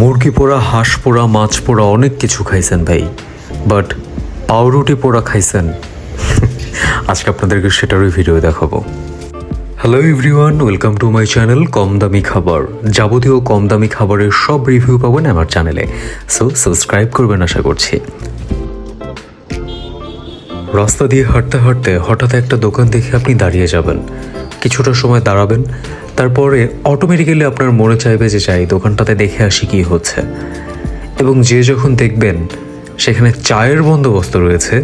মুরগি পোড়া, হাঁস পোড়া, মাছ পোড়া অনেক কিছু খাইছেন ভাই, বাট পাউরুটি পোড়া খাইছেন? আজকে আপনাদেরকে সেটারই ভিডিও দেখাবো। Hello everyone, welcome to my channel কম দামি খাবার। যাবতীয় কম দামি খাবারের সব রিভিউ পাবেন আমার চ্যানেলে, সো সাবস্ক্রাইব করবেন আশা করছি। রাস্তা দিয়ে হাঁটতে হাঁটতে হঠাৎ একটা দোকান দেখে আপনি দাঁড়িয়ে যাবেন, কিছুটা সময় দাঁড়াবেন, তারপরে অটোমেটিক্যালি আপনার মনে চাইবে যে যাই দোকানটাতে দেখে আসি কী হচ্ছে। এবং যে যখন দেখবেন সেখানে চায়ের বন্দোবস্ত রয়েছে,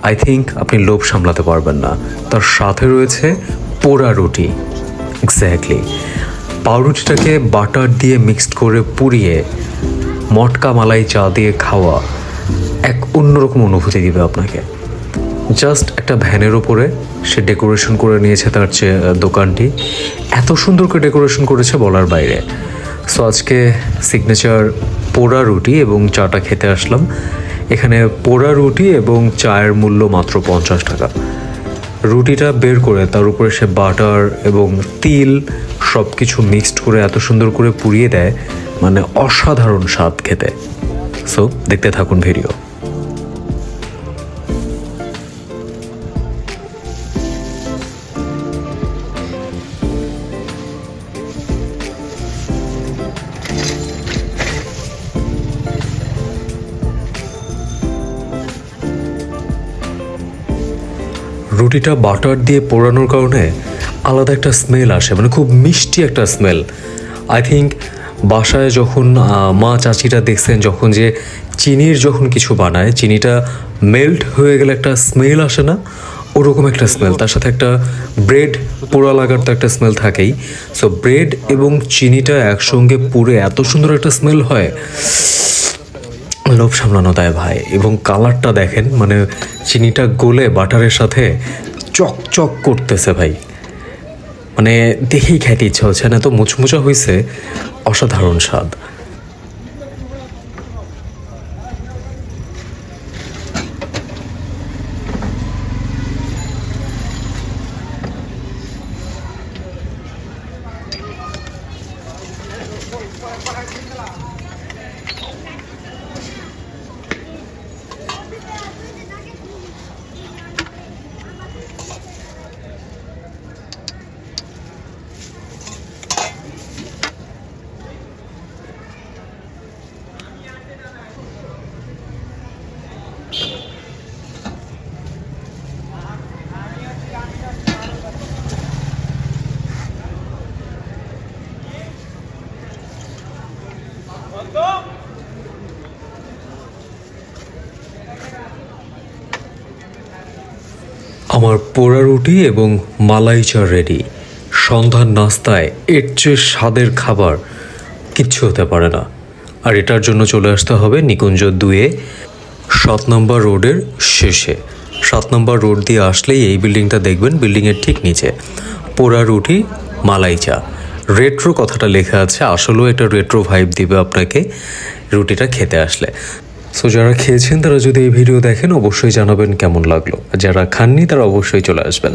আই থিঙ্ক আপনি লোভ সামলাতে পারবেন না। তার সাথে রয়েছে পোড়া রুটি। এক্স্যাক্টলি, পাউরুটিটাকে বাটার দিয়ে মিক্সড করে পুড়িয়ে মটকা মালাই চা দিয়ে খাওয়া এক অন্যরকম অনুভূতি দিবে আপনাকে। জাস্ট একটা ভ্যানের ওপরে সে ডেকোরেশন করে নিয়েছে তার দোকানটি, এত সুন্দর করে ডেকোরেশন করেছে বলার বাইরে। সো আজকে সিগনেচার পোড়া রুটি এবং চাটা খেতে আসলাম। এখানে পোড়া রুটি এবং চায়ের মূল্য মাত্র 50 টাকা। রুটিটা বের করে তার উপরে সে বাটার এবং তিল সব কিছু মিক্সড করে এত সুন্দর করে পুড়িয়ে দেয়, মানে অসাধারণ স্বাদ খেতে। সো দেখতে থাকুন ভিডিও। রুটিটা বাটার দিয়ে পোড়ানোর কারণে আলাদা একটা স্মেল আসে, মানে খুব মিষ্টি একটা স্মেল। আই থিঙ্ক বাসায় যখন মা চাচিরা দেখছেন যখন যে চিনির যখন কিছু বানায়, চিনিটা মেল্ট হয়ে গেলে একটা স্মেল আসে না, ওরকম একটা স্মেল। তার সাথে একটা ব্রেড পোড়া লাগার তো একটা স্মেল থাকেই। সো ব্রেড এবং চিনিটা একসঙ্গে পুড়ে এত সুন্দর একটা স্মেল হয়, লোভ সামলানো দেয় ভাই। এবং কালারটা দেখেন, মানে চিনিটা গলে বাটারের সাথে চকচক করতেছে ভাই, মানে দেখেই খেতে ইচ্ছা হচ্ছে না, তো মুচমুচা হয়েছে, অসাধারণ স্বাদ। আমার পোড়া রুটি এবং মালাই চা রেডি। সন্ধ্যার নাস্তায় এর চেয়ে স্বাদের খাবার কিচ্ছু হতে পারে না। আর এটার জন্য চলে আসতে হবে নিকুঞ্জ 2-এ 7 নম্বর রোডের শেষে। 7 নম্বর রোড দিয়ে আসলেই এই বিল্ডিংটা দেখবেন, বিল্ডিংয়ের ঠিক নিচে পোড়া রুটি মালাই চা। রেট্রো কথাটা লেখা আছে, আসলেও এটা রেট্রো ভাইব দিবে আপনাকে রুটিটা খেতে আসলে। সো যারা খেয়েছেন তারা যদি এই ভিডিও দেখেন অবশ্যই জানাবেন কেমন লাগলো, যারা খাননি তারা অবশ্যই চলে আসবেন।